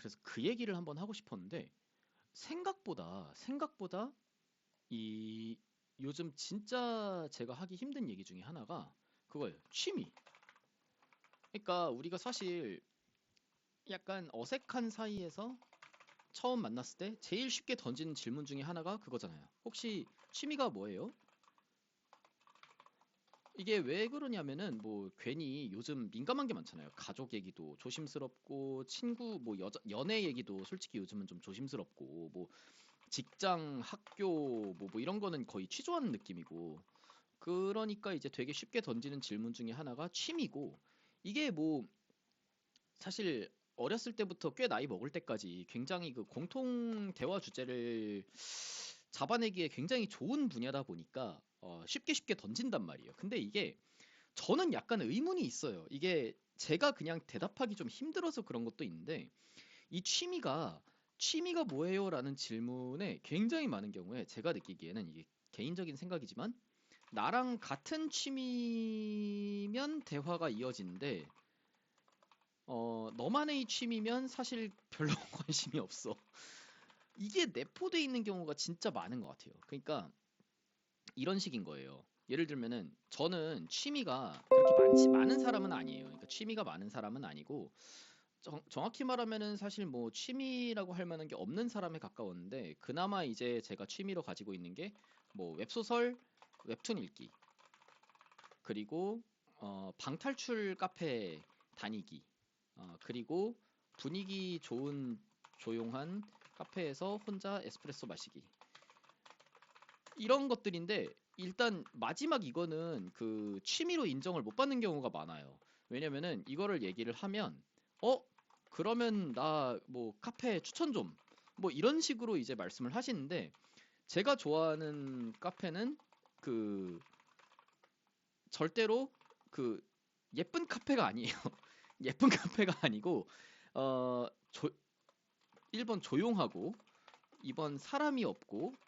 그래서 그 얘기를 한번 하고 싶었는데 생각보다 이 요즘 진짜 제가 하기 힘든 얘기 중에 하나가 그거예요. 취미. 그러니까 우리가 사실 약간 어색한 사이에서 처음 만났을 때 제일 쉽게 던지는 질문 중에 하나가 그거잖아요. 혹시 취미가 뭐예요? 이게 왜 그러냐면은 뭐 괜히 요즘 민감한 게 많잖아요. 가족 얘기도 조심스럽고 친구 뭐 연애 얘기도 솔직히 요즘은 좀 조심스럽고 뭐 직장, 학교 뭐 이런 거는 거의 취조하는 느낌이고 그러니까 이제 되게 쉽게 던지는 질문 중에 하나가 취미고 이게 뭐 사실 어렸을 때부터 꽤 나이 먹을 때까지 굉장히 그 공통 대화 주제를 잡아내기에 굉장히 좋은 분야다 보니까 쉽게 던진단 말이에요. 근데 이게 저는 약간 의문이 있어요. 이게 제가 그냥 대답하기 좀 힘들어서 그런 것도 있는데 이 취미가 뭐예요? 라는 질문에 굉장히 많은 경우에 제가 느끼기에는 이게 개인적인 생각이지만 나랑 같은 취미면 대화가 이어지는데 너만의 취미면 사실 별로 관심이 없어. 이게 내포돼 있는 경우가 진짜 많은 것 같아요. 그러니까 이런 식인 거예요. 예를 들면은 저는 취미가 그렇게 많은 사람은 아니에요. 그러니까 취미가 많은 사람은 아니고 정확히 말하면은 사실 뭐 취미라고 할 만한 게 없는 사람에 가까웠는데 그나마 이제 제가 취미로 가지고 있는 게 뭐 웹소설, 웹툰 읽기, 그리고 방탈출 카페 다니기, 그리고 분위기 좋은 조용한 카페에서 혼자 에스프레소 마시기. 이런 것들인데 일단 마지막 이거는 그 취미로 인정을 못 받는 경우가 많아요. 왜냐면은 이거를 얘기를 하면 어 그러면 나 뭐 카페 추천 좀 뭐 이런 식으로 이제 말씀을 하시는데 제가 좋아하는 카페는 그 절대로 그 예쁜 카페가 아니에요. 예쁜 카페가 아니고 어 조, 1번 조용하고 2번 사람이 없고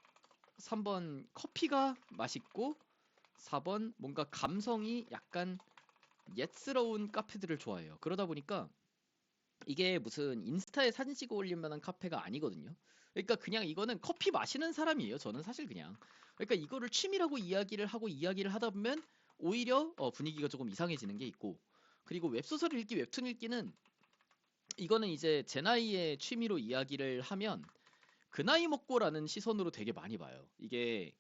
3번 커피가 맛있고 4번 뭔가 감성이 약간 옛스러운 카페들을 좋아해요. 그러다 보니까 이게 무슨 인스타에 사진 찍어 올릴 만한 카페가 아니거든요. 그러니까 그냥 이거는 커피 마시는 사람이에요. 저는 사실 그냥. 그러니까 이거를 취미라고 이야기를 하고 이야기를 하다 보면 오히려 분위기가 조금 이상해지는 게 있고 그리고 웹소설 읽기, 웹툰 읽기는 이거는 이제 제 나이에 취미로 이야기를 하면 그 나이 먹고라는 시선으로 되게 많이 봐요. 이게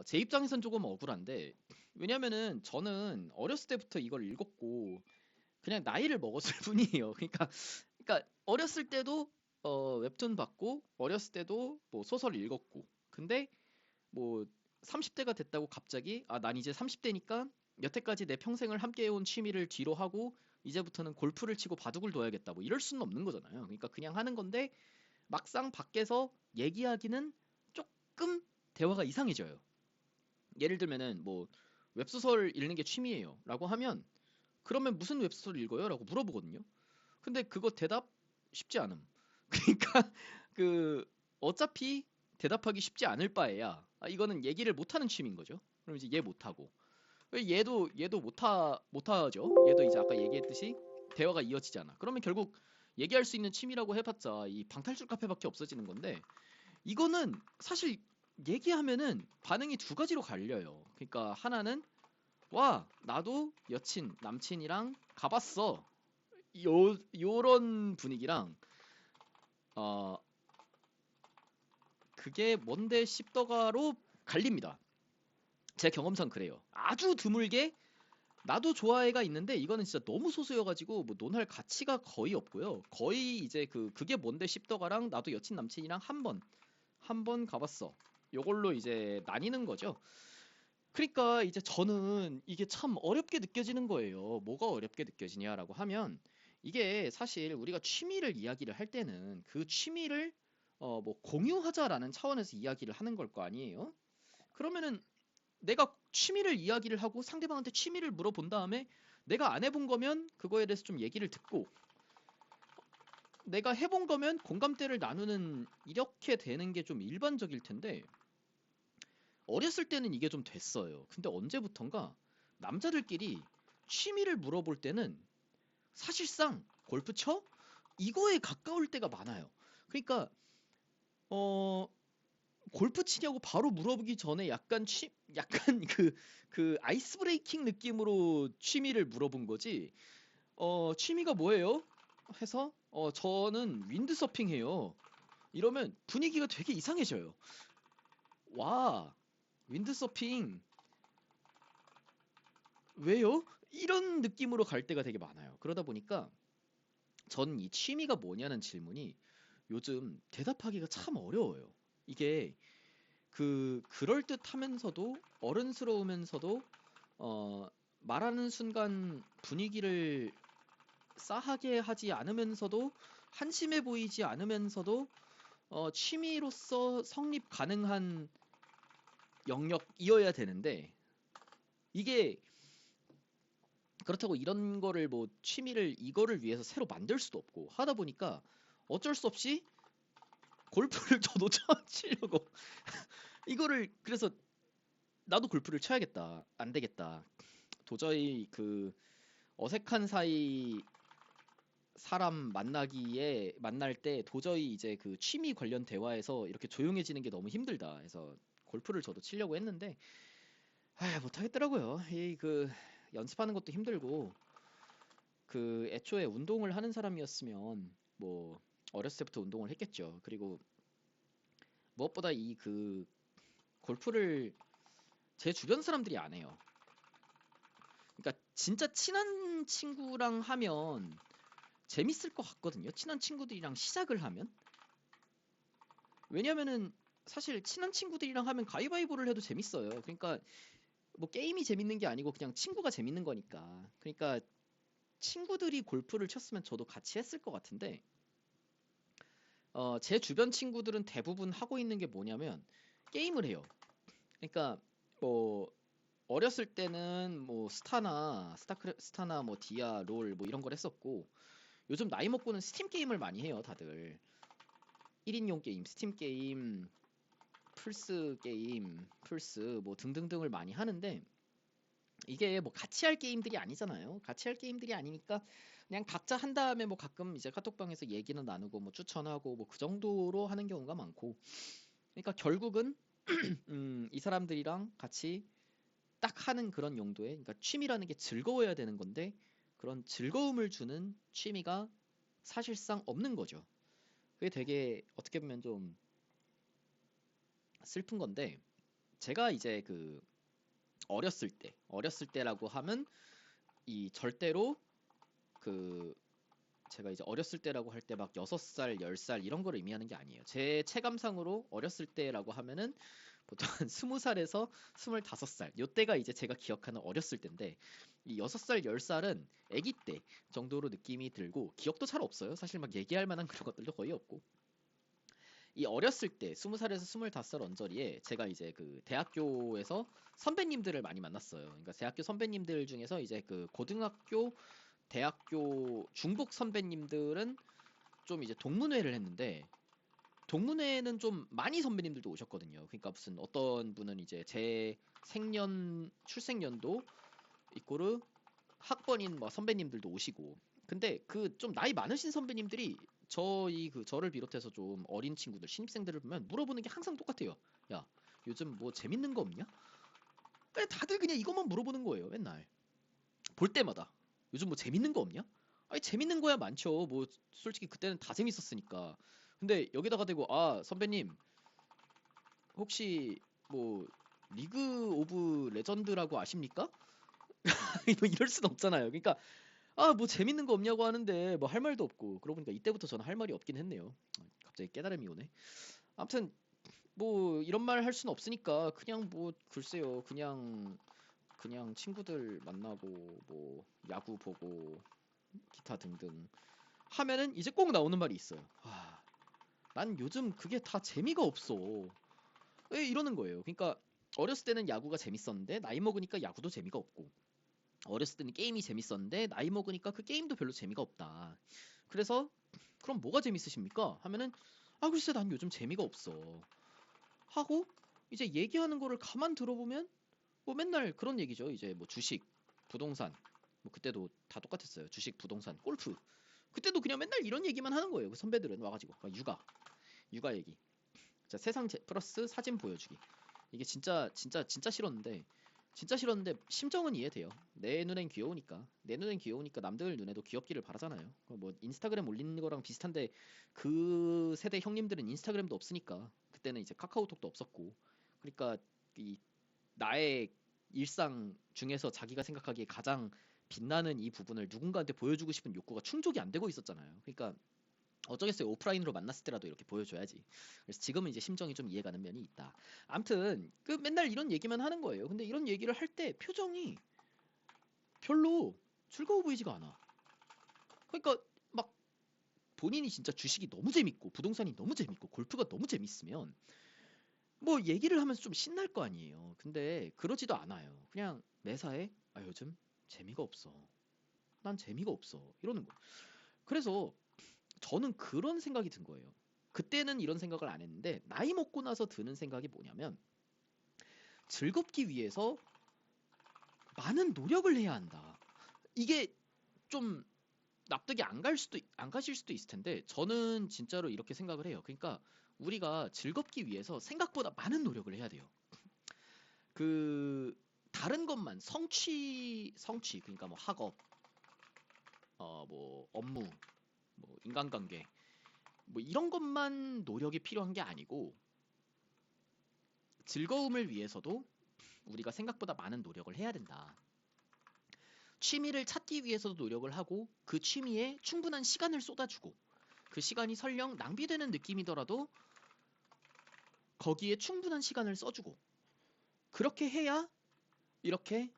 제 입장에선 조금 억울한데 왜냐면은 저는 어렸을 때부터 이걸 읽었고 그냥 나이를 먹었을 뿐이에요. 그러니까 어렸을 때도 웹툰 봤고 어렸을 때도 뭐 소설 읽었고 근데 뭐 30대가 됐다고 갑자기 난 이제 30대니까 여태까지 내 평생을 함께해온 취미를 뒤로 하고 이제부터는 골프를 치고 바둑을 둬야겠다 뭐 이럴 수는 없는 거잖아요. 그러니까 그냥 하는 건데 막상 밖에서 얘기하기는 조금 대화가 이상해져요. 예를 들면은 뭐 웹소설 읽는 게 취미예요 라고 하면 그러면 무슨 웹소설 읽어요? 라고 물어보거든요. 근데 그거 대답 쉽지 않음. 그러니까 그 어차피 대답하기 쉽지 않을 바에야 이거는 얘기를 못하는 취미인 거죠. 그럼 이제 얘 못하고 얘도 못하죠. 얘도 이제 아까 얘기했듯이 대화가 이어지잖아. 그러면 결국 얘기할 수 있는 취미라고 해봤자 이 방탈출 카페밖에 없어지는 건데 이거는 사실 얘기하면은 반응이 두 가지로 갈려요. 그러니까 하나는 와 나도 여친 남친이랑 가봤어 요런 분위기랑 어 그게 뭔데 씹더가로 갈립니다. 제 경험상 그래요. 아주 드물게 나도 좋아해가 있는데 이거는 진짜 너무 소수여가지고 뭐 논할 가치가 거의 없고요. 거의 이제 그게 뭔데 씹더가랑 나도 여친 남친이랑 한 번 가봤어. 요걸로 이제 나뉘는 거죠. 그러니까 이제 저는 이게 참 어렵게 느껴지는 거예요. 뭐가 어렵게 느껴지냐라고 하면 이게 사실 우리가 취미를 이야기를 할 때는 그 취미를 뭐 공유하자라는 차원에서 이야기를 하는 걸 거 아니에요? 그러면은 내가 취미를 이야기를 하고 상대방한테 취미를 물어본 다음에 내가 안 해본 거면 그거에 대해서 좀 얘기를 듣고 내가 해본 거면 공감대를 나누는 이렇게 되는 게 좀 일반적일 텐데 어렸을 때는 이게 좀 됐어요. 근데 언제부턴가 남자들끼리 취미를 물어볼 때는 사실상 골프 쳐? 이거에 가까울 때가 많아요. 그러니까 어 골프 치냐고 바로 물어보기 전에 약간 그 아이스 브레이킹 느낌으로 취미를 물어본 거지. 취미가 뭐예요? 해서 저는 윈드서핑 해요. 이러면 분위기가 되게 이상해져요. 와, 윈드서핑 왜요? 이런 느낌으로 갈 때가 되게 많아요. 그러다 보니까 전 이 취미가 뭐냐는 질문이 요즘 대답하기가 참 어려워요. 이게 그럴듯하면서도 어른스러우면서도 어 말하는 순간 분위기를 싸하게 하지 않으면서도 한심해 보이지 않으면서도 취미로서 성립 가능한 영역이어야 되는데 이게 그렇다고 이런 거를 뭐 취미를 이거를 위해서 새로 만들 수도 없고 하다 보니까 어쩔 수 없이 골프를 저도 처음 치려고 이거를 그래서 나도 골프를 쳐야겠다. 안 되겠다. 도저히 그 어색한 사이 사람 만날 때 도저히 이제 그 취미 관련 대화에서 이렇게 조용해지는 게 너무 힘들다. 해서 골프를 저도 치려고 했는데 못하겠더라고요. 이 그 연습하는 것도 힘들고 그 애초에 운동을 하는 사람이었으면 뭐 어렸을 때부터 운동을 했겠죠. 그리고 무엇보다 이 그 골프를 제 주변 사람들이 안 해요. 그러니까 진짜 친한 친구랑 하면 재밌을 것 같거든요. 친한 친구들이랑 시작을 하면. 왜냐면은 사실 친한 친구들이랑 하면 가위바위보를 해도 재밌어요. 그러니까 뭐 게임이 재밌는 게 아니고 그냥 친구가 재밌는 거니까. 그러니까 친구들이 골프를 쳤으면 저도 같이 했을 것 같은데 제 주변 친구들은 대부분 하고 있는 게 뭐냐면 게임을 해요. 그러니까 뭐 어렸을 때는 뭐 스타나 뭐 디아, 롤 뭐 이런 걸 했었고 요즘 나이 먹고는 스팀 게임을 많이 해요, 다들. 1인용 게임, 스팀 게임, 플스 게임, 플스 뭐 등등등을 많이 하는데 이게 뭐 같이 할 게임들이 아니잖아요. 같이 할 게임들이 아니니까 그냥 각자 한 다음에 뭐 가끔 이제 카톡방에서 얘기는 나누고 뭐 추천하고 뭐 그 정도로 하는 경우가 많고. 그러니까 결국은 이 사람들이랑 같이 딱 하는 그런 용도의 그러니까 취미라는 게 즐거워야 되는 건데 그런 즐거움을 주는 취미가 사실상 없는 거죠. 그게 되게 어떻게 보면 좀 슬픈 건데 제가 이제 그 어렸을 때라고 하면 이 절대로 그 제가 이제 어렸을 때라고 할 때 막 6살, 10살 이런 걸 의미하는 게 아니에요. 제 체감상으로 어렸을 때라고 하면은 보통 한 20살에서 25살 요때가 이제 제가 기억하는 어렸을 때인데 이 6살, 10살은 아기 때 정도로 느낌이 들고 기억도 잘 없어요. 사실 막 얘기할 만한 그런 것들도 거의 없고 이 어렸을 때 20살에서 25살 언저리에 제가 이제 그 대학교에서 선배님들을 많이 만났어요. 그러니까 대학교 선배님들 중에서 이제 그 고등학교, 대학교 중복 선배님들은 좀 이제 동문회를 했는데 동문회에는 좀 많이 선배님들도 오셨거든요. 그러니까 무슨 어떤 분은 이제 제 생년 출생년도 이꼬르 학번인 뭐 선배님들도 오시고 근데 그 좀 나이 많으신 선배님들이 저를 비롯해서 좀 어린 친구들 신입생들을 보면 물어보는 게 항상 똑같아요. 야 요즘 뭐 재밌는 거 없냐? 다들 그냥 이것만 물어보는 거예요. 맨날 볼 때마다 요즘 뭐 재밌는 거 없냐? 아니 재밌는 거야 많죠. 뭐 솔직히 그때는 다 재밌었으니까. 근데 여기다가 대고 선배님 혹시 뭐 리그 오브 레전드라고 아십니까? 뭐 이럴 순 없잖아요. 그러니까 뭐 재밌는 거 없냐고 하는데 뭐 할 말도 없고 그러고 보니까 이때부터 저는 할 말이 없긴 했네요. 갑자기 깨달음이 오네. 아무튼 뭐 이런 말 할 수는 없으니까 그냥 뭐 글쎄요. 그냥 친구들 만나고 뭐 야구 보고 기타 등등 하면은 이제 꼭 나오는 말이 있어요. 난 요즘 그게 다 재미가 없어. 이러는 거예요. 그러니까 어렸을 때는 야구가 재밌었는데 나이 먹으니까 야구도 재미가 없고 어렸을 때는 게임이 재밌었는데 나이 먹으니까 그 게임도 별로 재미가 없다. 그래서 그럼 뭐가 재밌으십니까? 하면은 글쎄 난 요즘 재미가 없어. 하고 이제 얘기하는 거를 가만 들어보면 뭐 맨날 그런 얘기죠. 이제 뭐 주식, 부동산 뭐 그때도 다 똑같았어요. 주식, 부동산, 골프 그때도 그냥 맨날 이런 얘기만 하는 거예요. 그 선배들은 와가지고 육아 얘기. 자, 플러스 사진 보여주기. 이게 진짜 싫었는데 심정은 이해돼요. 내 눈엔 귀여우니까 남들 눈에도 귀엽기를 바라잖아요. 뭐 인스타그램 올리는 거랑 비슷한데 그 세대 형님들은 인스타그램도 없으니까 그때는 이제 카카오톡도 없었고 그러니까 이 나의 일상 중에서 자기가 생각하기에 가장 빛나는 이 부분을 누군가한테 보여주고 싶은 욕구가 충족이 안 되고 있었잖아요. 그러니까 어쩌겠어요. 오프라인으로 만났을 때라도 이렇게 보여줘야지. 그래서 지금은 이제 심정이 좀 이해가는 면이 있다. 암튼 그 맨날 이런 얘기만 하는 거예요. 근데 이런 얘기를 할 때 표정이 별로 즐거워 보이지가 않아. 그러니까 막 본인이 진짜 주식이 너무 재밌고 부동산이 너무 재밌고 골프가 너무 재밌으면 뭐 얘기를 하면서 좀 신날 거 아니에요. 근데 그러지도 않아요. 그냥 매사에 요즘 재미가 없어. 난 재미가 없어. 이러는 거. 그래서 저는 그런 생각이 든 거예요. 그때는 이런 생각을 안 했는데 나이 먹고 나서 드는 생각이 뭐냐면 즐겁기 위해서 많은 노력을 해야 한다. 이게 좀 납득이 안 가실 수도 있을 텐데 저는 진짜로 이렇게 생각을 해요. 그러니까 우리가 즐겁기 위해서 생각보다 많은 노력을 해야 돼요. 그 다른 것만 성취 그러니까 뭐 학업, 뭐 업무, 뭐 인간관계 뭐 이런 것만 노력이 필요한 게 아니고 즐거움을 위해서도 우리가 생각보다 많은 노력을 해야 된다. 취미를 찾기 위해서도 노력을 하고 그 취미에 충분한 시간을 쏟아주고 그 시간이 설령 낭비되는 느낌이더라도 거기에 충분한 시간을 써주고 그렇게 해야 이렇게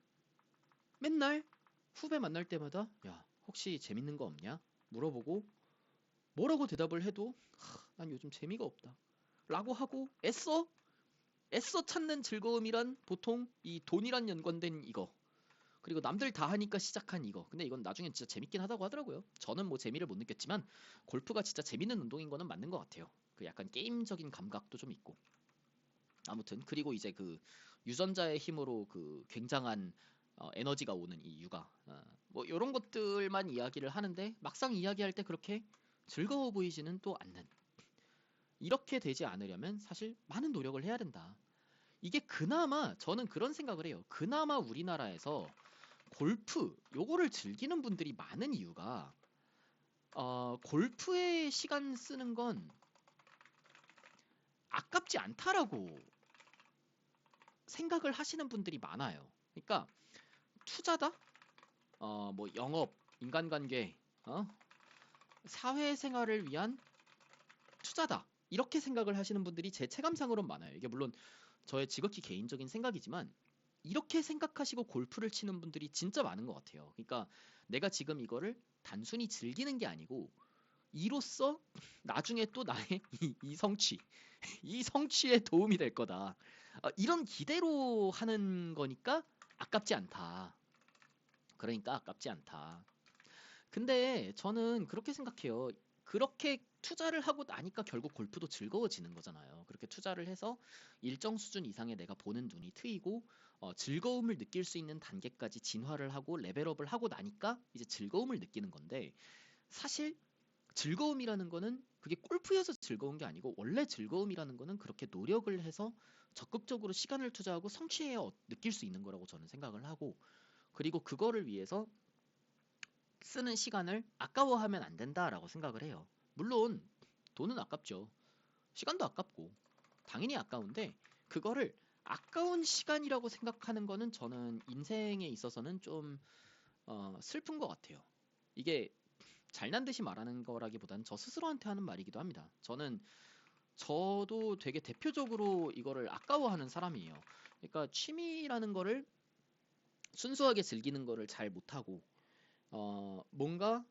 맨날 후배 만날 때마다 야 혹시 재밌는 거 없냐? 물어보고 뭐라고 대답을 해도 난 요즘 재미가 없다 라고 하고 애써 찾는 즐거움이란 보통 이 돈이란 연관된 이거 그리고 남들 다 하니까 시작한 이거 근데 이건 나중엔 진짜 재밌긴 하다고 하더라고요. 저는 뭐 재미를 못 느꼈지만 골프가 진짜 재밌는 운동인 거는 맞는 것 같아요. 그 약간 게임적인 감각도 좀 있고 아무튼 그리고 이제 그 유전자의 힘으로 그 굉장한 에너지가 오는 이 육아 뭐 이런 것들만 이야기를 하는데 막상 이야기할 때 그렇게 즐거워 보이지는 또 않는 이렇게 되지 않으려면 사실 많은 노력을 해야 된다. 이게 그나마 저는 그런 생각을 해요. 그나마 우리나라에서 골프 요거를 즐기는 분들이 많은 이유가 골프에 시간 쓰는 건 아깝지 않다라고 생각을 하시는 분들이 많아요. 그러니까 투자다? 뭐 영업, 인간관계, 사회생활을 위한 투자다. 이렇게 생각을 하시는 분들이 제 체감상으로는 많아요. 이게 물론 저의 지극히 개인적인 생각이지만 이렇게 생각하시고 골프를 치는 분들이 진짜 많은 것 같아요. 그러니까 내가 지금 이거를 단순히 즐기는 게 아니고 이로써 나중에 또 나의 이 성취, 이 성취에 도움이 될 거다. 이런 기대로 하는 거니까 아깝지 않다. 그러니까 아깝지 않다. 근데 저는 그렇게 생각해요. 그렇게 투자를 하고 나니까 결국 골프도 즐거워지는 거잖아요. 그렇게 투자를 해서 일정 수준 이상의 내가 보는 눈이 트이고 즐거움을 느낄 수 있는 단계까지 진화를 하고 레벨업을 하고 나니까 이제 즐거움을 느끼는 건데 사실 즐거움이라는 거는 그게 골프여서 즐거운 게 아니고 원래 즐거움이라는 거는 그렇게 노력을 해서 적극적으로 시간을 투자하고 성취해야 느낄 수 있는 거라고 저는 생각을 하고 그리고 그거를 위해서 쓰는 시간을 아까워하면 안 된다라고 생각을 해요. 물론 돈은 아깝죠. 시간도 아깝고 당연히 아까운데 그거를 아까운 시간이라고 생각하는 거는 저는 인생에 있어서는 좀 슬픈 것 같아요. 이게 잘난 듯이 말하는 거라기보다는 저 스스로한테 하는 말이기도 합니다. 저도 되게 대표적으로 이거를 아까워하는 사람이에요. 그러니까 취미라는 거를 순수하게 즐기는 거를 잘 못하고 뭔가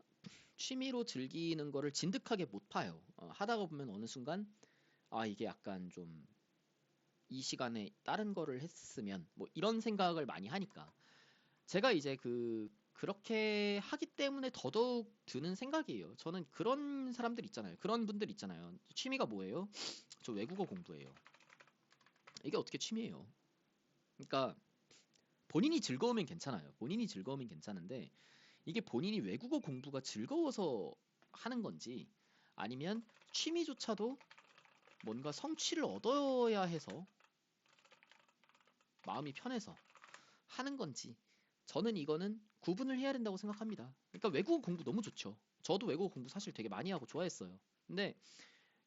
취미로 즐기는 거를 진득하게 못 파요. 하다가 보면 어느 순간 이게 약간 좀 이 시간에 다른 거를 했으면 뭐 이런 생각을 많이 하니까 제가 이제 그렇게 하기 때문에 더더욱 드는 생각이에요. 저는 그런 사람들 있잖아요. 그런 분들 있잖아요. 취미가 뭐예요? 저 외국어 공부해요. 이게 어떻게 취미예요? 그러니까 본인이 즐거우면 괜찮아요. 본인이 즐거우면 괜찮은데 이게 본인이 외국어 공부가 즐거워서 하는 건지, 아니면 취미조차도 뭔가 성취를 얻어야 해서 마음이 편해서 하는 건지, 저는 이거는 구분을 해야 된다고 생각합니다. 그러니까 외국어 공부 너무 좋죠. 저도 외국어 공부 사실 되게 많이 하고 좋아했어요. 근데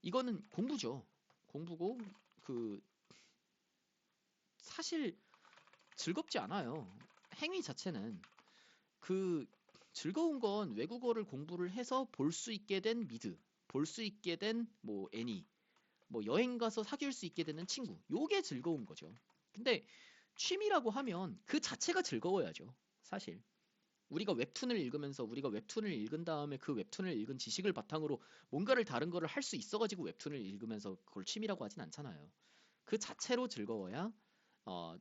이거는 공부죠. 공부고, 그 사실 즐겁지 않아요. 행위 자체는. 그 즐거운 건 외국어를 공부를 해서 볼 수 있게 된 미드, 볼 수 있게 된 뭐 애니, 뭐 여행 가서 사귈 수 있게 되는 친구, 요게 즐거운 거죠. 근데 취미라고 하면 그 자체가 즐거워야죠. 사실 우리가 웹툰을 읽으면서, 우리가 웹툰을 읽은 다음에 그 웹툰을 읽은 지식을 바탕으로 뭔가를 다른 거를 할 수 있어가지고 웹툰을 읽으면서 그걸 취미라고 하진 않잖아요. 그 자체로 즐거워야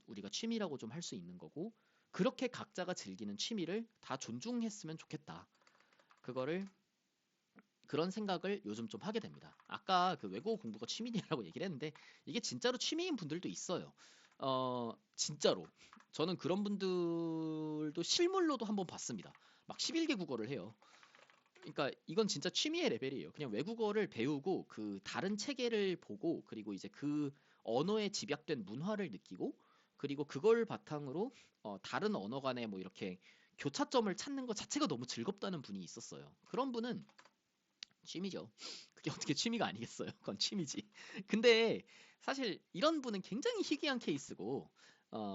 우리가 취미라고 좀 할 수 있는 거고, 그렇게 각자가 즐기는 취미를 다 존중했으면 좋겠다. 그거를 그런 생각을 요즘 좀 하게 됩니다. 아까 그 외국어 공부가 취미냐라고 얘기를 했는데, 이게 진짜로 취미인 분들도 있어요. 진짜로 저는 그런 분들도 실물로도 한번 봤습니다. 막 11개 국어를 해요. 그러니까 이건 진짜 취미의 레벨이에요. 그냥 외국어를 배우고 그 다른 체계를 보고, 그리고 이제 그 언어에 집약된 문화를 느끼고, 그리고 그걸 바탕으로 다른 언어 간에 뭐 이렇게 교차점을 찾는 것 자체가 너무 즐겁다는 분이 있었어요. 그런 분은 취미죠. 그게 어떻게 취미가 아니겠어요? 그건 취미지. 근데 사실 이런 분은 굉장히 희귀한 케이스고,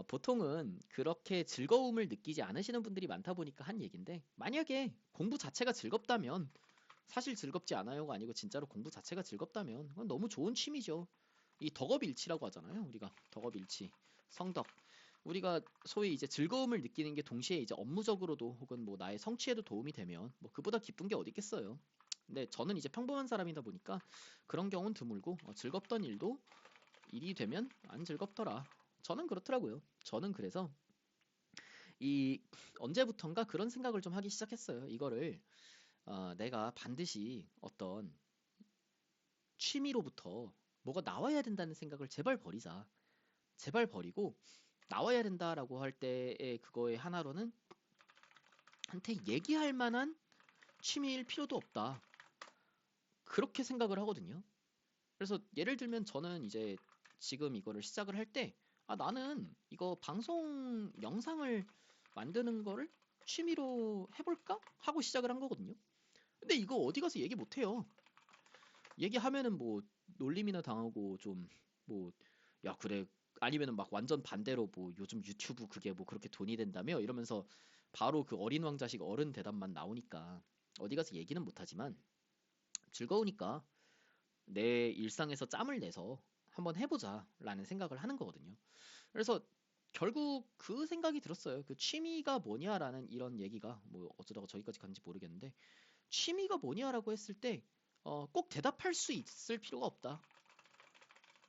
보통은 그렇게 즐거움을 느끼지 않으시는 분들이 많다 보니까 한 얘긴데, 만약에 공부 자체가 즐겁다면, 사실 즐겁지 않아요가 아니고 진짜로 공부 자체가 즐겁다면 그건 너무 좋은 취미죠. 이 덕업일치라고 하잖아요. 우리가 덕업일치, 성덕. 우리가 소위 이제 즐거움을 느끼는 게 동시에 이제 업무적으로도 혹은 뭐 나의 성취에도 도움이 되면 뭐 그보다 기쁜 게 어디 있겠어요. 근데 저는 이제 평범한 사람이다 보니까 그런 경우는 드물고, 즐겁던 일도 일이 되면 안 즐겁더라. 저는 그렇더라고요. 저는 그래서 이 언제부턴가 그런 생각을 좀 하기 시작했어요. 이거를 내가 반드시 어떤 취미로부터 뭐가 나와야 된다는 생각을 제발 버리자. 제발 버리고, 나와야 된다라고 할 때의 그거의 하나로는 한테 얘기할 만한 취미일 필요도 없다. 그렇게 생각을 하거든요. 그래서 예를 들면 저는 이제 지금 이거를 시작을 할 때, 나는 이거 방송 영상을 만드는 거를 취미로 해볼까? 하고 시작을 한 거거든요. 근데 이거 어디 가서 얘기 못 해요. 얘기하면은 뭐 놀림이나 당하고 좀 뭐, 야, 그래. 아니면은 막 완전 반대로 뭐 요즘 유튜브 그게 뭐 그렇게 돈이 된다며 이러면서 바로 그 어린 왕자식 어른 대답만 나오니까 어디 가서 얘기는 못 하지만, 즐거우니까 내 일상에서 짬을 내서 한번 해보자라는 생각을 하는 거거든요. 그래서 결국 그 생각이 들었어요. 그 취미가 뭐냐라는 이런 얘기가 뭐 어쩌다가 저기까지 갔는지 모르겠는데, 취미가 뭐냐라고 했을 때 꼭 대답할 수 있을 필요가 없다.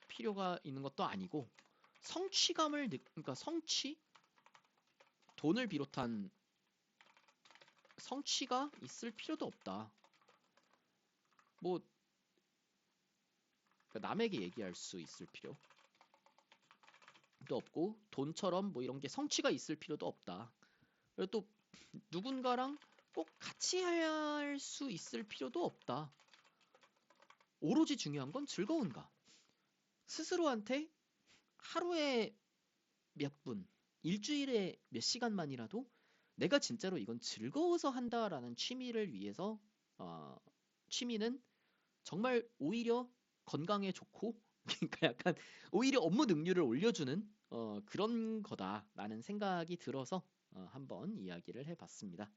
필요가 있는 것도 아니고, 그러니까 성취, 돈을 비롯한 성취가 있을 필요도 없다. 뭐 그러니까 남에게 얘기할 수 있을 필요도 없고, 돈처럼 뭐 이런 게 성취가 있을 필요도 없다. 그리고 또 누군가랑 꼭 같이 할 수 있을 필요도 없다. 오로지 중요한 건 즐거운가. 스스로한테 하루에 몇 분, 일주일에 몇 시간만이라도 내가 진짜로 이건 즐거워서 한다라는 취미를 위해서, 어, 취미는 정말 오히려 건강에 좋고, 그러니까 약간 오히려 업무 능률을 올려주는 그런 거다라는 생각이 들어서 한번 이야기를 해봤습니다.